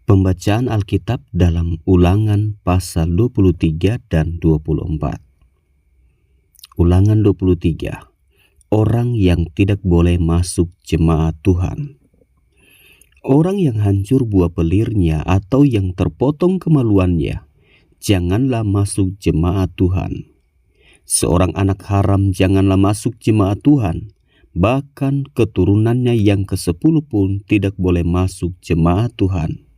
Pembacaan Alkitab dalam Ulangan pasal 23 dan 24. Ulangan 23. Orang yang tidak boleh masuk jemaat Tuhan. Orang yang hancur buah pelirnya atau yang terpotong kemaluannya, janganlah masuk jemaat Tuhan. Seorang anak haram janganlah masuk jemaat Tuhan, bahkan keturunannya yang ke-10 pun tidak boleh masuk jemaat Tuhan.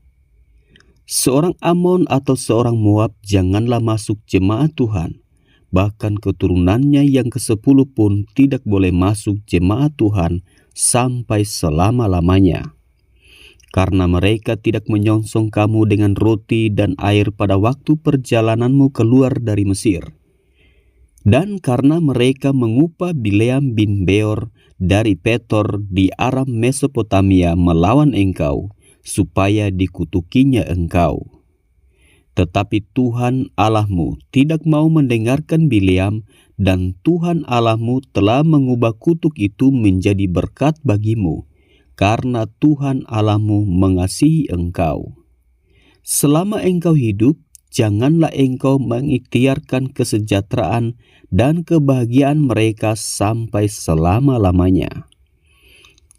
Seorang Amon atau seorang Moab janganlah masuk jemaat Tuhan, bahkan keturunannya yang ke-10 pun tidak boleh masuk jemaat Tuhan sampai selama-lamanya. Karena mereka tidak menyongsong kamu dengan roti dan air pada waktu perjalananmu keluar dari Mesir. Dan karena mereka mengupah Bileam bin Beor dari Petor di Aram Mesopotamia melawan engkau, supaya dikutukinya engkau. Tetapi Tuhan Allahmu tidak mau mendengarkan Bileam, dan Tuhan Allahmu telah mengubah kutuk itu menjadi berkat bagimu, karena Tuhan Allahmu mengasihi engkau. Selama engkau hidup, janganlah engkau mengikhtiarkan kesejahteraan dan kebahagiaan mereka sampai selama-lamanya.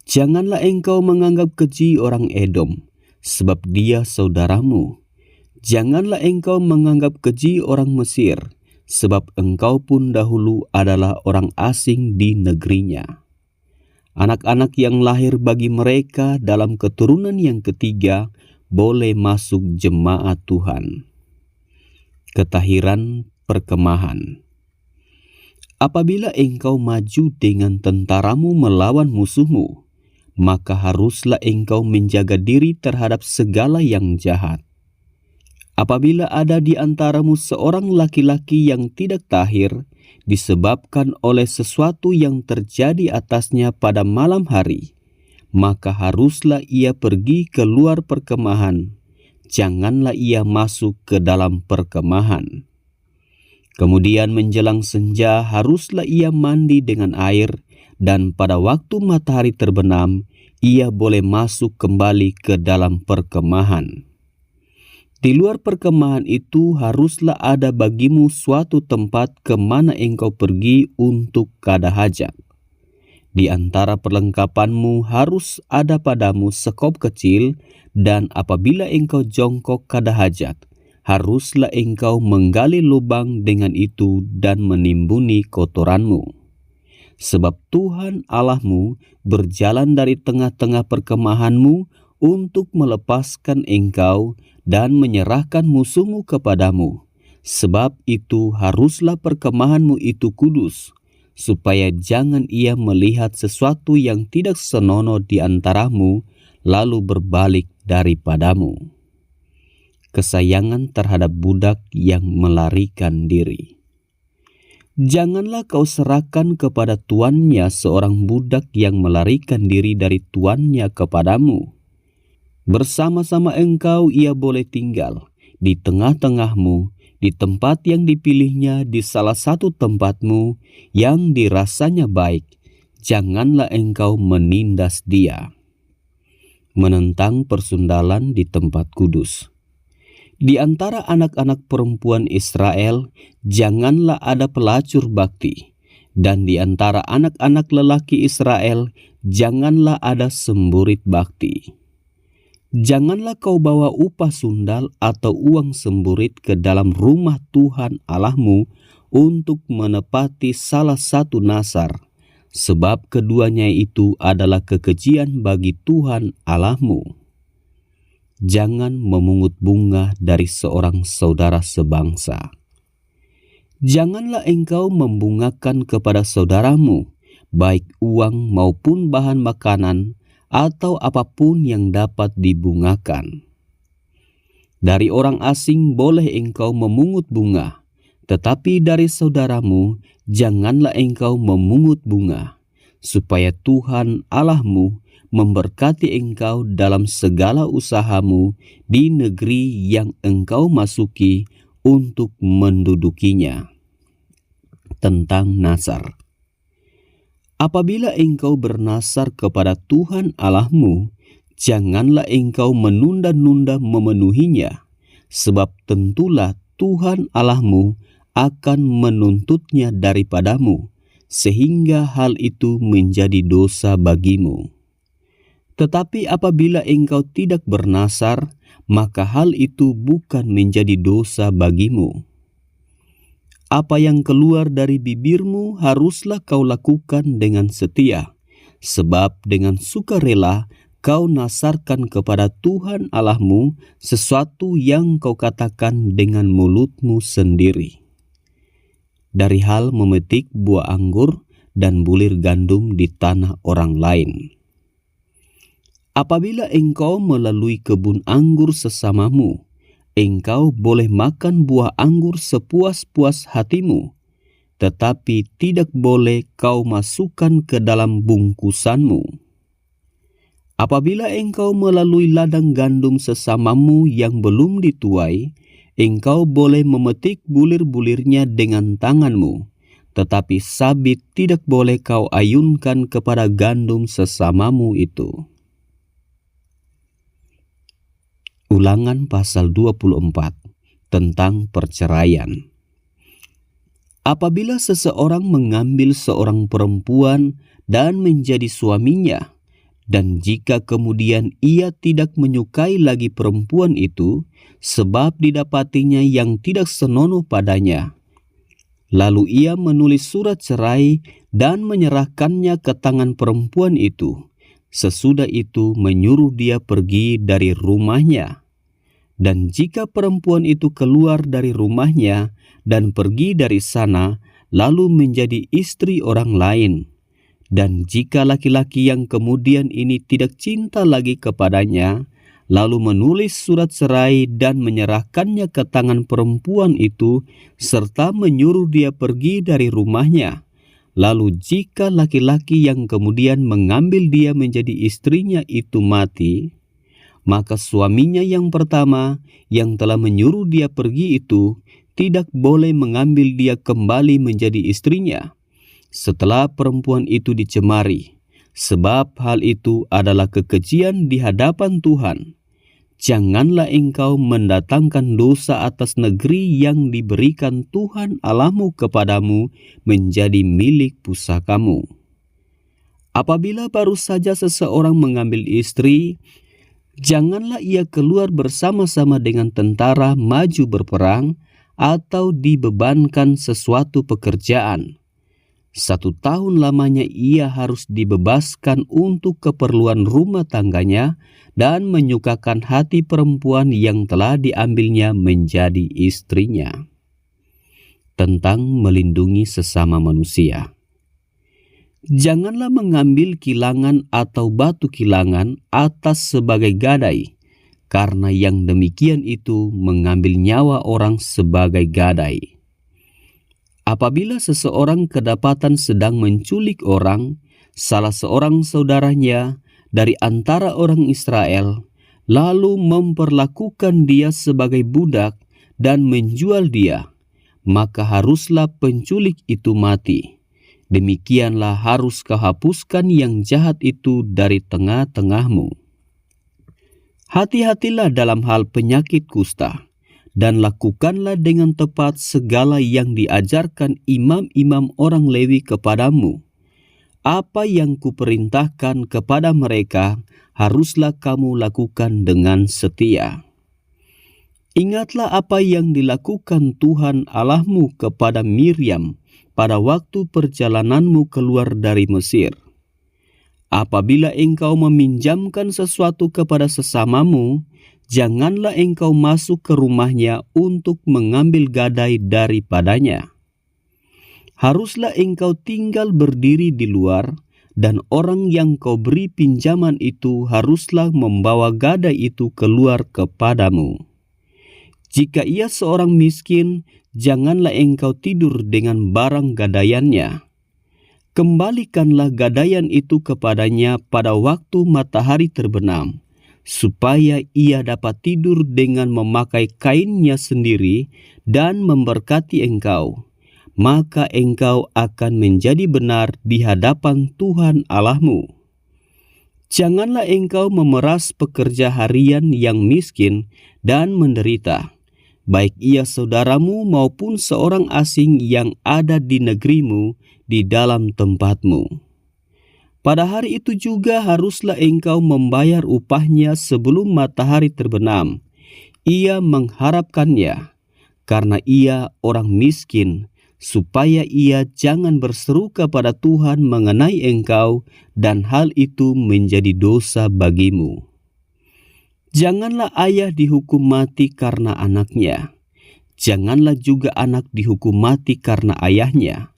Janganlah engkau menganggap keji orang Edom, sebab dia saudaramu. Janganlah engkau menganggap keji orang Mesir, sebab engkau pun dahulu adalah orang asing di negerinya. Anak-anak yang lahir bagi mereka dalam keturunan yang ketiga boleh masuk jemaat Tuhan. Ketahiran perkemahan. Apabila engkau maju dengan tentaramu melawan musuhmu, maka haruslah engkau menjaga diri terhadap segala yang jahat. Apabila ada di antaramu seorang laki-laki yang tidak tahir, disebabkan oleh sesuatu yang terjadi atasnya pada malam hari, maka haruslah ia pergi keluar perkemahan. Janganlah ia masuk ke dalam perkemahan. Kemudian menjelang senja haruslah ia mandi dengan air, dan pada waktu matahari terbenam, ia boleh masuk kembali ke dalam perkemahan. Di luar perkemahan itu haruslah ada bagimu suatu tempat ke mana engkau pergi untuk kada hajat. Di antara perlengkapanmu harus ada padamu sekop kecil, dan apabila engkau jongkok kada hajat, haruslah engkau menggali lubang dengan itu dan menimbuni kotoranmu. Sebab Tuhan Allahmu berjalan dari tengah-tengah perkemahanmu untuk melepaskan engkau dan menyerahkan musuhmu kepadamu. Sebab itu haruslah perkemahanmu itu kudus, supaya jangan ia melihat sesuatu yang tidak senonoh di antaramu, lalu berbalik daripadamu. Kesayangan terhadap budak yang melarikan diri. Janganlah kau serahkan kepada tuannya seorang budak yang melarikan diri dari tuannya kepadamu. Bersama-sama engkau ia boleh tinggal di tengah-tengahmu, di tempat yang dipilihnya di salah satu tempatmu yang dirasanya baik. Janganlah engkau menindas dia. Menentang persundalan di tempat kudus. Di antara anak-anak perempuan Israel, janganlah ada pelacur bakti. Dan di antara anak-anak lelaki Israel, janganlah ada semburit bakti. Janganlah kau bawa upah sundal atau uang semburit ke dalam rumah Tuhan Allahmu untuk menepati salah satu nazar, sebab keduanya itu adalah kekejian bagi Tuhan Allahmu. Jangan memungut bunga dari seorang saudara sebangsa. Janganlah engkau membungakan kepada saudaramu, baik uang maupun bahan makanan, atau apapun yang dapat dibungakan. Dari orang asing boleh engkau memungut bunga, tetapi dari saudaramu janganlah engkau memungut bunga, supaya Tuhan Allahmu memberkati engkau dalam segala usahamu di negeri yang engkau masuki untuk mendudukinya. Tentang nazar. Apabila engkau bernazar kepada Tuhan Allahmu, Janganlah engkau menunda-nunda memenuhinya, sebab tentulah Tuhan Allahmu akan menuntutnya daripadamu, sehingga hal itu menjadi dosa bagimu. Tetapi apabila engkau tidak bernasar, maka hal itu bukan menjadi dosa bagimu. Apa yang keluar dari bibirmu haruslah kau lakukan dengan setia, sebab dengan sukarela kau nasarkan kepada Tuhan Allahmu sesuatu yang kau katakan dengan mulutmu sendiri. Dari hal memetik buah anggur dan bulir gandum di tanah orang lain. Apabila engkau melalui kebun anggur sesamamu, engkau boleh makan buah anggur sepuas-puas hatimu, tetapi tidak boleh kau masukkan ke dalam bungkusanmu. Apabila engkau melalui ladang gandum sesamamu yang belum dituai, engkau boleh memetik bulir-bulirnya dengan tanganmu, tetapi sabit tidak boleh kau ayunkan kepada gandum sesamamu itu. Ulangan pasal 24 tentang perceraian. Apabila seseorang mengambil seorang perempuan dan menjadi suaminya, dan jika kemudian ia tidak menyukai lagi perempuan itu, sebab didapatinya yang tidak senonoh padanya, lalu ia menulis surat cerai dan menyerahkannya ke tangan perempuan itu, sesudah itu menyuruh dia pergi dari rumahnya. Dan jika perempuan itu keluar dari rumahnya dan pergi dari sana, lalu menjadi istri orang lain, dan jika laki-laki yang kemudian ini tidak cinta lagi kepadanya, lalu menulis surat cerai dan menyerahkannya ke tangan perempuan itu, serta menyuruh dia pergi dari rumahnya, lalu jika laki-laki yang kemudian mengambil dia menjadi istrinya itu mati, maka suaminya yang pertama yang telah menyuruh dia pergi itu tidak boleh mengambil dia kembali menjadi istrinya setelah perempuan itu dicemari, sebab hal itu adalah kekejian di hadapan Tuhan. Janganlah engkau mendatangkan dosa atas negeri yang diberikan Tuhan Allahmu kepadamu menjadi milik pusakamu. Apabila baru saja seseorang mengambil istri, janganlah ia keluar bersama-sama dengan tentara maju berperang atau dibebankan sesuatu pekerjaan. 1 tahun lamanya ia harus dibebaskan untuk keperluan rumah tangganya dan menyukakan hati perempuan yang telah diambilnya menjadi istrinya. Tentang melindungi sesama manusia. Janganlah mengambil kilangan atau batu kilangan atas sebagai gadai, karena yang demikian itu mengambil nyawa orang sebagai gadai. Apabila seseorang kedapatan sedang menculik orang, salah seorang saudaranya dari antara orang Israel, lalu memperlakukan dia sebagai budak dan menjual dia, maka haruslah penculik itu mati. Demikianlah harus kau hapuskan yang jahat itu dari tengah-tengahmu. Hati-hatilah dalam hal penyakit kusta, dan lakukanlah dengan tepat segala yang diajarkan imam-imam orang Lewi kepadamu. Apa yang kuperintahkan kepada mereka, haruslah kamu lakukan dengan setia. Ingatlah apa yang dilakukan Tuhan Allahmu kepada Miriam pada waktu perjalananmu keluar dari Mesir. Apabila engkau meminjamkan sesuatu kepada sesamamu, janganlah engkau masuk ke rumahnya untuk mengambil gadai daripadanya. Haruslah engkau tinggal berdiri di luar, dan orang yang kau beri pinjaman itu haruslah membawa gadai itu keluar kepadamu. Jika ia seorang miskin, janganlah engkau tidur dengan barang gadaiannya. Kembalikanlah gadaian itu kepadanya pada waktu matahari terbenam, supaya ia dapat tidur dengan memakai kainnya sendiri dan memberkati engkau. Maka engkau akan menjadi benar di hadapan Tuhan Allahmu. Janganlah engkau memeras pekerja harian yang miskin dan menderita, baik ia saudaramu maupun seorang asing yang ada di negerimu di dalam tempatmu. Pada hari itu juga haruslah engkau membayar upahnya sebelum matahari terbenam. Ia mengharapkannya, karena ia orang miskin, supaya ia jangan berseru kepada Tuhan mengenai engkau, dan hal itu menjadi dosa bagimu. Janganlah ayah dihukum mati karena anaknya. Janganlah juga anak dihukum mati karena ayahnya.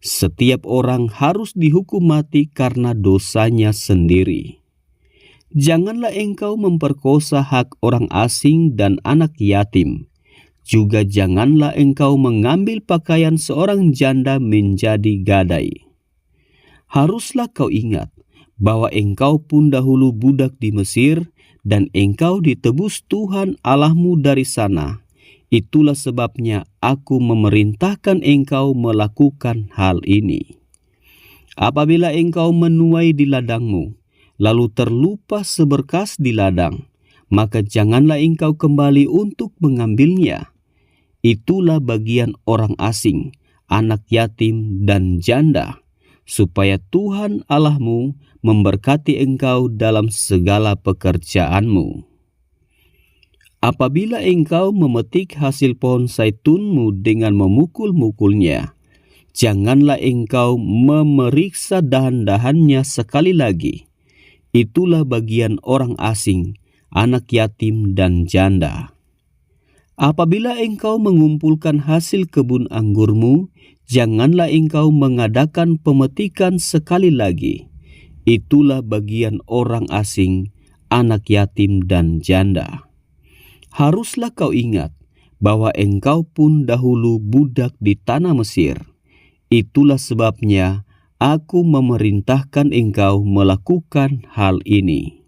Setiap orang harus dihukum mati karena dosanya sendiri. Janganlah engkau memperkosa hak orang asing dan anak yatim. Juga janganlah engkau mengambil pakaian seorang janda menjadi gadai. Haruslah kau ingat bahwa engkau pun dahulu budak di Mesir, dan engkau ditebus Tuhan Allahmu dari sana. Itulah sebabnya aku memerintahkan engkau melakukan hal ini. Apabila engkau menuai di ladangmu, lalu terlupa seberkas di ladang, maka janganlah engkau kembali untuk mengambilnya. Itulah bagian orang asing, anak yatim dan janda, supaya Tuhan Allahmu memberkati engkau dalam segala pekerjaanmu. Apabila engkau memetik hasil pohon zaitunmu dengan memukul-mukulnya, janganlah engkau memeriksa dahan-dahannya sekali lagi. Itulah bagian orang asing, anak yatim dan janda. Apabila engkau mengumpulkan hasil kebun anggurmu, janganlah engkau mengadakan pemetikan sekali lagi. Itulah bagian orang asing, anak yatim dan janda. Haruslah kau ingat bahwa engkau pun dahulu budak di tanah Mesir. Itulah sebabnya aku memerintahkan engkau melakukan hal ini.